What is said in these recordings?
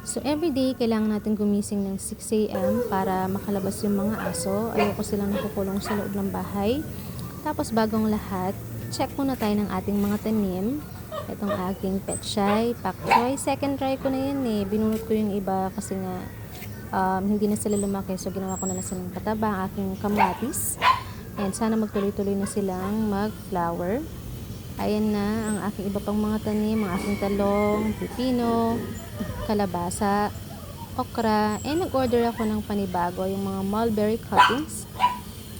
So, everyday, kailangan natin gumising ng 6 a.m. para makalabas yung mga aso. Ayoko silang nakukulong sa loob ng bahay. Tapos, bagong lahat, check muna tayo ng ating mga tanim. Itong aking petchay, pak choy. Second try ko na yan eh. Binunot ko yung iba kasi nga hindi na sila lumaki. So, ginawa ko na lang silang pataba ang aking kamatis. And sana magtuloy-tuloy na silang mag-flower. Ayan na ang aking iba pang mga tanim, ang aking talong, pipino, kalabasa, okra, and nag-order ako ng panibago, yung mga mulberry cuttings.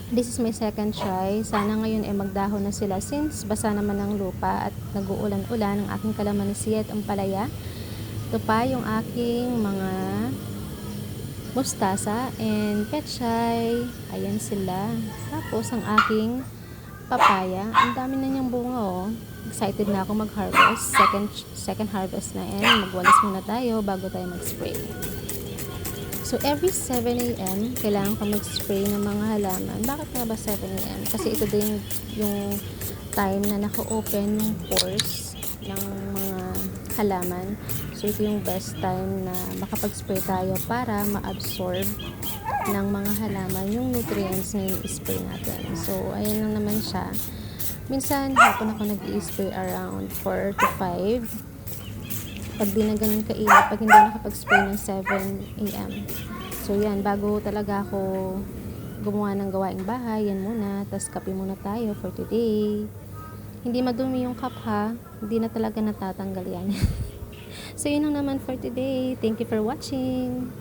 This is my second try. Sana ngayon ay magdahon na sila since basa naman ang lupa at nag-uulan-ulan ang aking kalamansi at ampalaya. Ito pa yung aking mga mustasa and petchay. Ayan sila. Tapos ang aking papaya. Ang dami na niyang bunga oh. Excited na ako mag-harvest. Second harvest na and magwalis muna tayo bago tayo mag-spray. So every 7 a.m. kailangan ka mag-spray ng mga halaman. Bakit nga ba 7 a.m.? Kasi ito din yung time na naka-open yung pores ng mga halaman. So ito yung best time na makapag-spray tayo para ma-absorb ng mga halaman yung nutrients na yung spray natin. So ayan lang naman siya. Minsan hapon ako nag-i-spray around 4 to 5 pag di na ganun kainit, pag hindi nakapag-spray ng 7 a.m. So yan, bago talaga ako gumawa ng gawaing bahay, yan muna, tas kape muna tayo for today. Hindi madumi yung cup ha, hindi na talaga natatanggal yan. So yun lang naman for today. Thank you for watching.